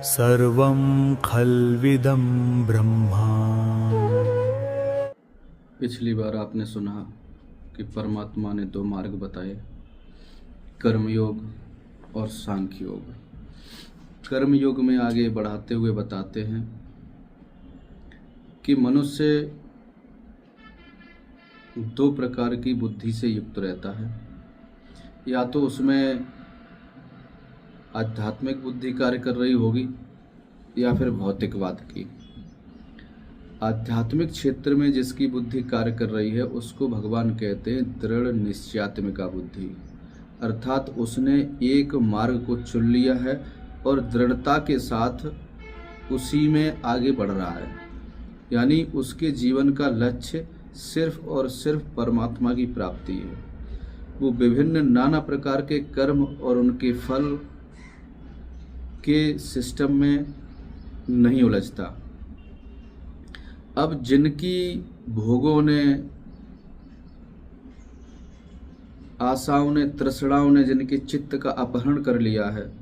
सर्वं खल्विदं ब्रह्मा। पिछली बार आपने सुना कि परमात्मा ने दो मार्ग बताए, कर्मयोग और सांख्य योग। कर्मयोग में आगे बढ़ाते हुए बताते हैं कि मनुष्य दो प्रकार की बुद्धि से युक्त रहता है। या तो उसमें आध्यात्मिक बुद्धि कार्य कर रही होगी या फिर भौतिकवाद की। आध्यात्मिक क्षेत्र में जिसकी बुद्धि कार्य कर रही है उसको भगवान कहते हैं दृढ़ निश्चयात्मिका बुद्धि, अर्थात उसने एक मार्ग को चुन लिया है और दृढ़ता के साथ उसी में आगे बढ़ रहा है। यानी उसके जीवन का लक्ष्य सिर्फ और सिर्फ परमात्मा की प्राप्ति है। वो विभिन्न नाना प्रकार के कर्म और उनके फल के सिस्टम में नहीं उलझता। अब जिनकी भोगों ने, आशाओं ने, तृष्णाओं ने जिनके चित्त का अपहरण कर लिया है,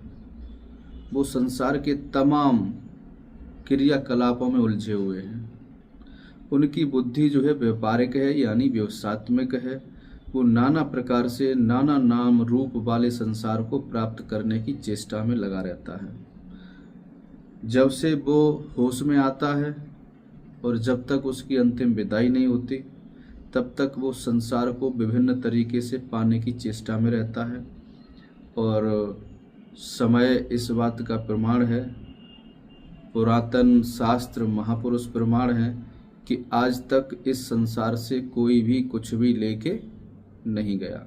वो संसार के तमाम क्रियाकलापों में उलझे हुए हैं। उनकी बुद्धि जो है व्यापारिक है, यानी व्यवसायत्मक है। वो नाना प्रकार से नाना नाम रूप वाले संसार को प्राप्त करने की चेष्टा में लगा रहता है। जब से वो होश में आता है और जब तक उसकी अंतिम विदाई नहीं होती, तब तक वो संसार को विभिन्न तरीके से पाने की चेष्टा में रहता है। और समय इस बात का प्रमाण है, पुरातन शास्त्र महापुरुष प्रमाण है कि आज तक इस संसार से कोई भी कुछ भी लेके नहीं गया।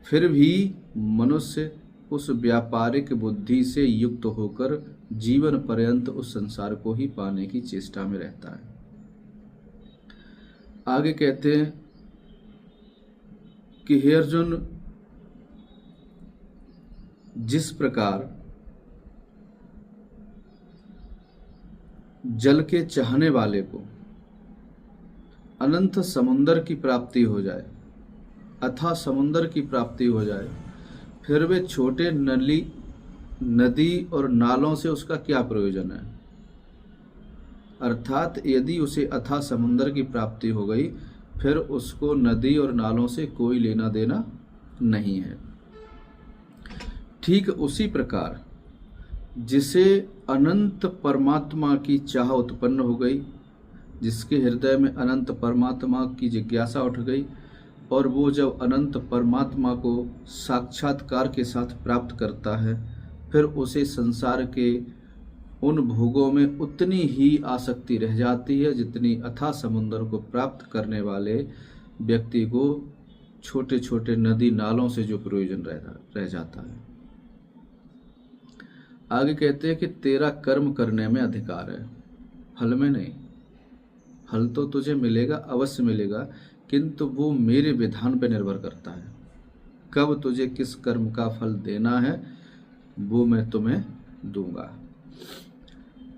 फिर भी मनुष्य उस व्यापारिक बुद्धि से युक्त होकर जीवन पर्यंत उस संसार को ही पाने की चेष्टा में रहता है। आगे कहते हैं कि हे अर्जुन, जिस प्रकार जल के चाहने वाले को अनंत समुंदर की प्राप्ति हो जाए, अथाह समुंदर की प्राप्ति हो जाए, फिर वे छोटे नदी और नालों से उसका क्या प्रयोजन है। अर्थात यदि उसे अथाह समुंदर की प्राप्ति हो गई, फिर उसको नदी और नालों से कोई लेना देना नहीं है। ठीक उसी प्रकार जिसे अनंत परमात्मा की चाह उत्पन्न हो गई, जिसके हृदय में अनंत परमात्मा की जिज्ञासा उठ गई, और वो जब अनंत परमात्मा को साक्षात्कार के साथ प्राप्त करता है, फिर उसे संसार के उन भोगों में उतनी ही आसक्ति रह जाती है जितनी अथाह समुद्र को प्राप्त करने वाले व्यक्ति को छोटे छोटे नदी नालों से जो प्रयोजन रह जाता है। आगे कहते हैं कि तेरा कर्म करने में अधिकार है, फल में नहीं। फल तो तुझे मिलेगा, अवश्य मिलेगा, किंतु वो मेरे विधान पर निर्भर करता है। कब तुझे किस कर्म का फल देना है वो मैं तुम्हें दूंगा।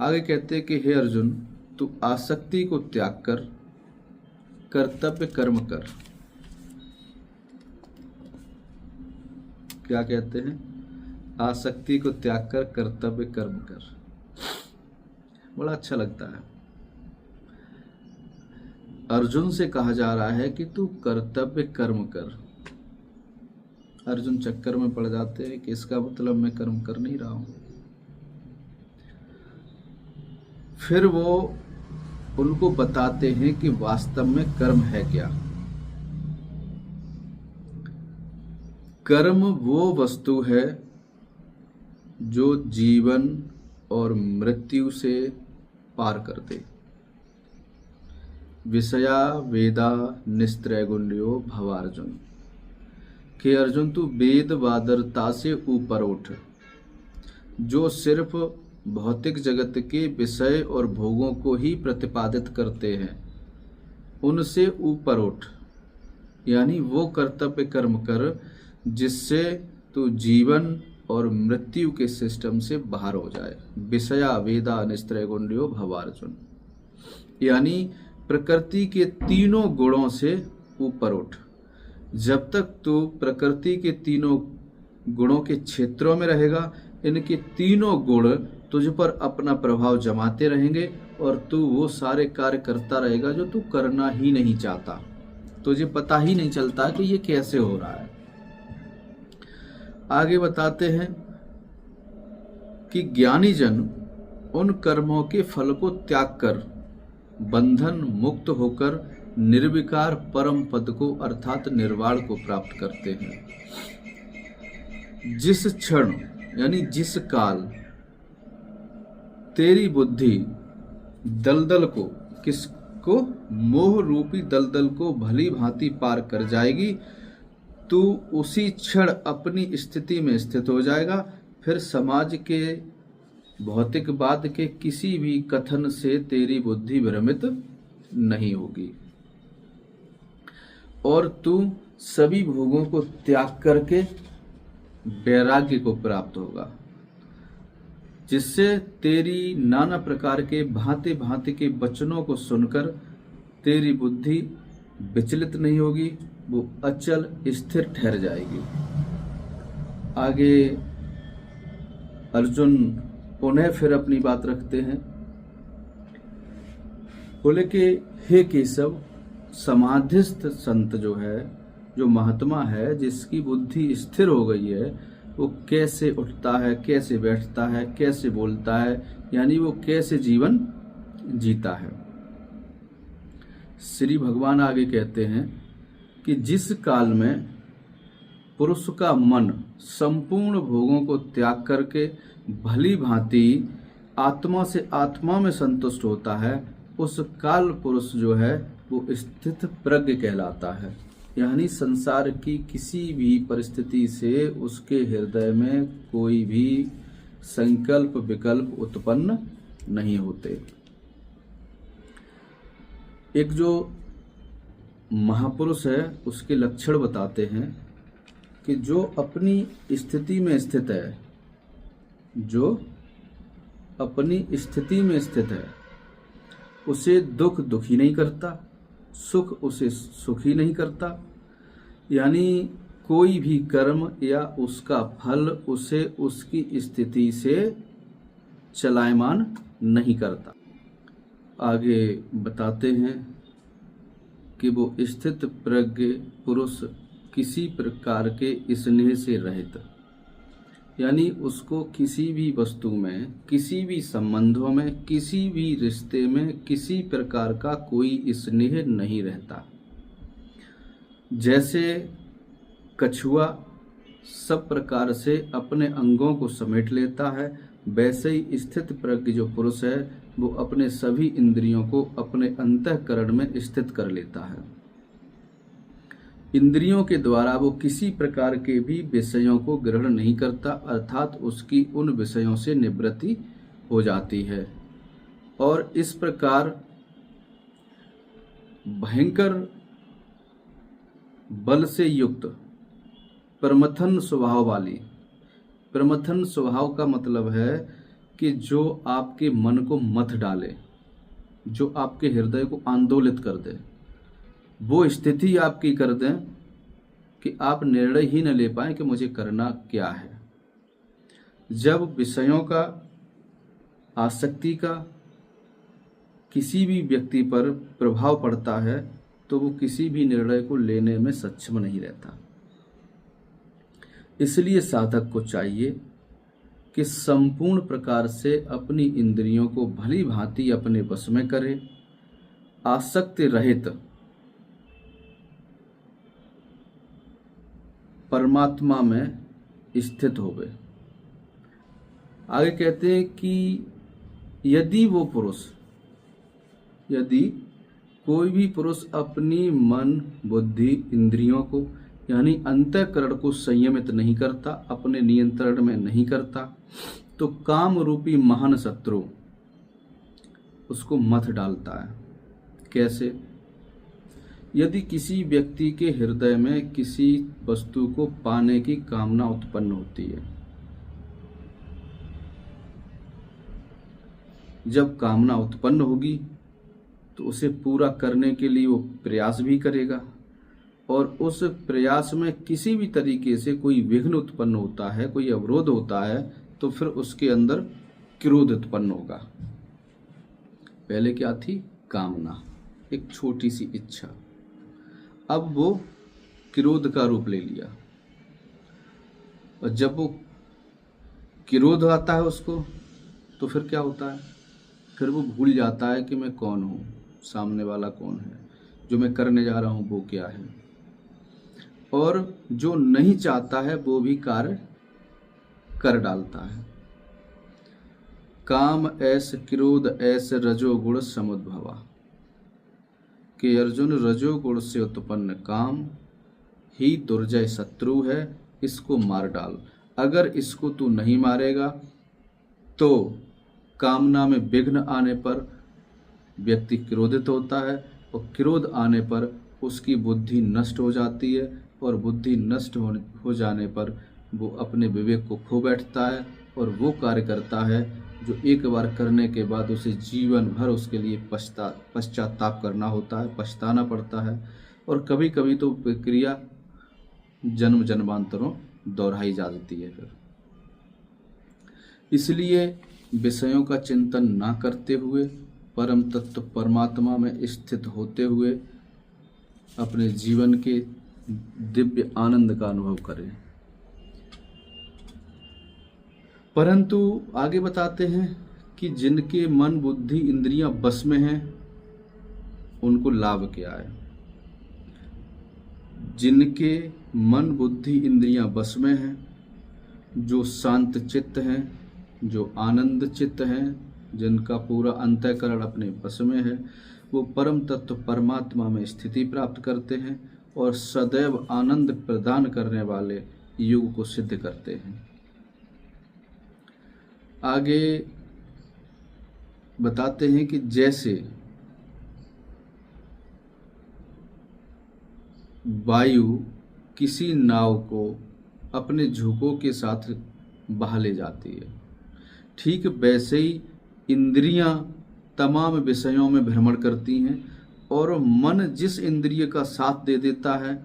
आगे कहते हैं कि हे अर्जुन, तू आसक्ति को त्याग कर कर्तव्य कर्म कर। क्या कहते हैं? आसक्ति को त्याग कर कर्तव्य कर्म कर। बड़ा अच्छा लगता है। अर्जुन से कहा जा रहा है कि तू कर्तव्य कर्म कर। अर्जुन चक्कर में पड़ जाते हैं कि इसका मतलब मैं कर्म कर नहीं रहा हूं। फिर वो उनको बताते हैं कि वास्तव में कर्म है क्या। कर्म वो वस्तु है जो जीवन और मृत्यु से पार कर दे। विषया वेदा निस्त्रैगुण्यो भवार्जुन। कि अर्जुन, तू वेद वादरता से ऊपर उठ। जो सिर्फ भौतिक जगत के विषय और भोगों को ही प्रतिपादित करते हैं, उनसे ऊपर उठ। यानी वो कर्तव्य कर्म कर जिससे तू जीवन और मृत्यु के सिस्टम से बाहर हो जाए। विषया वेदा निस्त्रैगुण्यो भवार्जुन, यानी प्रकृति के तीनों गुणों से ऊपर उठ। जब तक तू प्रकृति के तीनों गुणों के क्षेत्रों में रहेगा, इनके तीनों गुण तुझ पर अपना प्रभाव जमाते रहेंगे और तू वो सारे कार्य करता रहेगा जो तू करना ही नहीं चाहता। तुझे पता ही नहीं चलता कि ये कैसे हो रहा है। आगे बताते हैं कि ज्ञानी जन उन कर्मों के फल को त्याग कर बंधन मुक्त होकर निर्विकार परम पद को अर्थात निर्वाण को प्राप्त करते हैं। जिस क्षण यानी जिस काल तेरी बुद्धि दलदल को किसको मोह रूपी दलदल को भली भांति पार कर जाएगी, तू उसी क्षण अपनी स्थिति में स्थित हो जाएगा। फिर समाज के भौतिकवाद के किसी भी कथन से तेरी बुद्धि भ्रमित नहीं होगी और तू सभी भोगों को त्याग करके वैराग्य को प्राप्त होगा, जिससे तेरी नाना प्रकार के भांति भांति के वचनों को सुनकर तेरी बुद्धि विचलित नहीं होगी, वो अचल स्थिर ठहर जाएगी। आगे अर्जुन पुनः फिर अपनी बात रखते हैं, बोले कि हे केशव, समाधिस्थ संत जो है, जो महात्मा है, जिसकी बुद्धि स्थिर हो गई है, वो कैसे उठता है, कैसे बैठता है, कैसे बोलता है, यानी वो कैसे जीवन जीता है। श्री भगवान आगे कहते हैं कि जिस काल में पुरुष का मन संपूर्ण भोगों को त्याग करके भली भांति आत्मा से आत्मा में संतुष्ट होता है, उस काल पुरुष जो है वो स्थित प्रज्ञ कहलाता है। यानी संसार की किसी भी परिस्थिति से उसके हृदय में कोई भी संकल्प विकल्प उत्पन्न नहीं होते। एक जो महापुरुष है उसके लक्षण बताते हैं कि जो अपनी स्थिति में स्थित है, जो अपनी स्थिति में स्थित है, उसे दुख दुखी नहीं करता, सुख उसे सुखी नहीं करता। यानी कोई भी कर्म या उसका फल उसे उसकी स्थिति से चलायमान नहीं करता। आगे बताते हैं कि वो स्थित प्रज्ञ पुरुष किसी प्रकार के स्नेह से रहित, यानी उसको किसी भी वस्तु में, किसी भी संबंधों में, किसी भी रिश्ते में किसी प्रकार का कोई स्नेह नहीं रहता। जैसे कछुआ सब प्रकार से अपने अंगों को समेट लेता है, वैसे ही स्थित प्रज्ञ जो पुरुष है वो अपने सभी इंद्रियों को अपने अंतःकरण में स्थित कर लेता है। इंद्रियों के द्वारा वो किसी प्रकार के भी विषयों को ग्रहण नहीं करता, अर्थात उसकी उन विषयों से निवृत्ति हो जाती है। और इस प्रकार भयंकर बल से युक्त प्रमथन स्वभाव वाली, प्रमथन स्वभाव का मतलब है कि जो आपके मन को मथ डाले, जो आपके हृदय को आंदोलित कर दे, वो स्थिति आपकी कर दें कि आप निर्णय ही न ले पाएं कि मुझे करना क्या है। जब विषयों का, आसक्ति का किसी भी व्यक्ति पर प्रभाव पड़ता है तो वो किसी भी निर्णय को लेने में सक्षम नहीं रहता। इसलिए साधक को चाहिए कि संपूर्ण प्रकार से अपनी इंद्रियों को भली भांति अपने वश में करे, आसक्ति रहित परमात्मा में स्थित होवे। आगे कहते हैं कि यदि वो पुरुष, यदि कोई भी पुरुष अपनी मन, बुद्धि, इंद्रियों को यानी अंतःकरण को संयमित नहीं करता, अपने नियंत्रण में नहीं करता, तो काम रूपी महान शत्रु उसको मथ डालता है। कैसे? यदि किसी व्यक्ति के हृदय में किसी वस्तु को पाने की कामना उत्पन्न होती है, जब कामना उत्पन्न होगी तो उसे पूरा करने के लिए वो प्रयास भी करेगा, और उस प्रयास में किसी भी तरीके से कोई विघ्न उत्पन्न होता है, कोई अवरोध होता है, तो फिर उसके अंदर क्रोध उत्पन्न होगा। पहले क्या थी? कामना, एक छोटी सी इच्छा, अब वो क्रोध का रूप ले लिया। और जब वो क्रोध आता है उसको, तो फिर क्या होता है? फिर वो भूल जाता है कि मैं कौन हूँ, सामने वाला कौन है, जो मैं करने जा रहा हूँ वो क्या है। और जो नहीं चाहता है वो भी कार्य कर डालता है। काम ऐस क्रोध ऐस रजोगुण समुद्भवा, कि अर्जुन रजोगुण से उत्पन्न काम ही दुर्जय शत्रु है, इसको मार डाल। अगर इसको तू नहीं मारेगा तो कामना में विघ्न आने पर व्यक्ति क्रोधित होता है, और क्रोध आने पर उसकी बुद्धि नष्ट हो जाती है, और बुद्धि नष्ट हो जाने पर वो अपने विवेक को खो बैठता है, और वो कार्य करता है जो एक बार करने के बाद उसे जीवन भर उसके लिए पश्चाताप करना होता है, पछताना पड़ता है, और कभी कभी तो प्रक्रिया जन्म जन्मांतरों दोहराई जाती है। फिर इसलिए विषयों का चिंतन ना करते हुए परम तत्व परमात्मा में स्थित होते हुए अपने जीवन के दिव्य आनंद का अनुभव करें। परंतु आगे बताते हैं कि जिनके मन बुद्धि इंद्रियां बस में हैं उनको लाभ क्या है। जिनके मन बुद्धि इंद्रियां बस में हैं, जो शांत चित्त हैं, जो आनंद चित्त हैं, जिनका पूरा अंतःकरण अपने बस में है, वो परम तत्व परमात्मा में स्थिति प्राप्त करते हैं और सदैव आनंद प्रदान करने वाले युग को सिद्ध करते हैं। आगे बताते हैं कि जैसे वायु किसी नाव को अपने झोंकों के साथ बहा ले जाती है, ठीक वैसे ही इंद्रियां तमाम विषयों में भ्रमण करती हैं, और मन जिस इंद्रिय का साथ दे देता है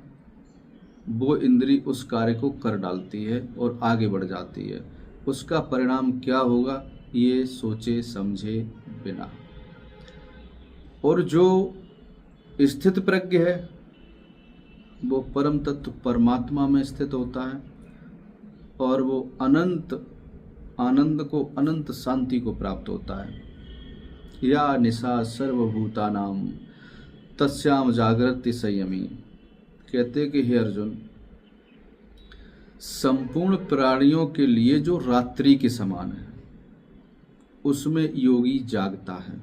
वो इंद्रिय उस कार्य को कर डालती है और आगे बढ़ जाती है। उसका परिणाम क्या होगा ये सोचे समझे बिना। और जो स्थित प्रज्ञ है वो परम तत्व परमात्मा में स्थित होता है, और वो अनंत आनंद को, अनंत शांति को प्राप्त होता है। या निशा सर्वभूतानां तस्याम जागृति संयमी। कहते कि हे अर्जुन, संपूर्ण प्राणियों के लिए जो रात्रि के समान है उसमें योगी जागता है।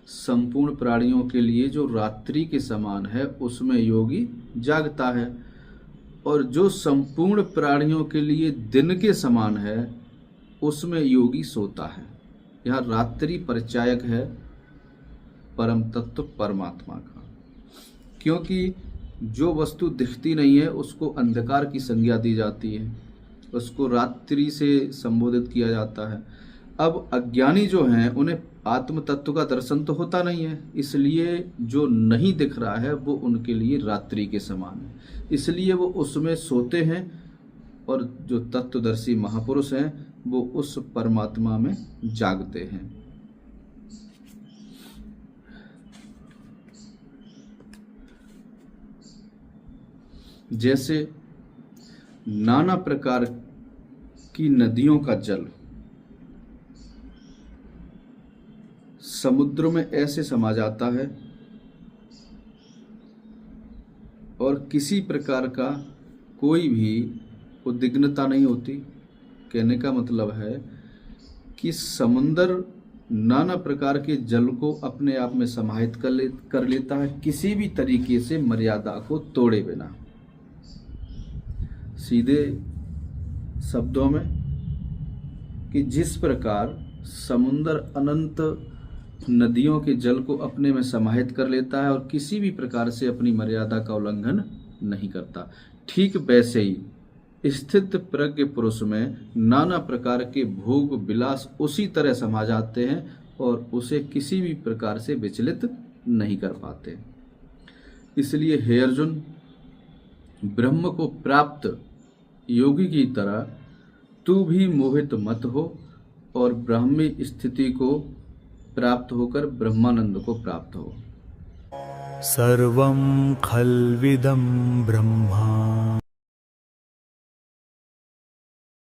संपूर्ण प्राणियों के लिए जो रात्रि के समान है उसमें योगी जागता है, और जो संपूर्ण प्राणियों के लिए दिन के समान है उसमें योगी सोता है। यह रात्रि परिचायक है परम तत्व परमात्मा का, क्योंकि जो वस्तु दिखती नहीं है उसको अंधकार की संज्ञा दी जाती है, उसको रात्रि से संबोधित किया जाता है। अब अज्ञानी जो हैं उन्हें आत्म तत्व का दर्शन तो होता नहीं है, इसलिए जो नहीं दिख रहा है वो उनके लिए रात्रि के समान है, इसलिए वो उसमें सोते हैं, और जो तत्वदर्शी महापुरुष हैं वो उस परमात्मा में जागते हैं। जैसे नाना प्रकार की नदियों का जल समुद्र में ऐसे समा जाता है और किसी प्रकार का कोई भी उद्विग्नता नहीं होती। कहने का मतलब है कि समुद्र नाना प्रकार के जल को अपने आप में समाहित कर लेता है, किसी भी तरीके से मर्यादा को तोड़े बिना। सीधे शब्दों में कि जिस प्रकार समुद्र अनंत नदियों के जल को अपने में समाहित कर लेता है और किसी भी प्रकार से अपनी मर्यादा का उल्लंघन नहीं करता, ठीक वैसे ही स्थित प्रज्ञ पुरुष में नाना प्रकार के भोग विलास उसी तरह समा जाते हैं और उसे किसी भी प्रकार से विचलित नहीं कर पाते। इसलिए हे अर्जुन, ब्रह्म को प्राप्त योगी की तरह तू भी मोहित मत हो और ब्राह्मी स्थिति को प्राप्त होकर ब्रह्मानंद को प्राप्त हो। सर्वं खल्विदं ब्रह्मा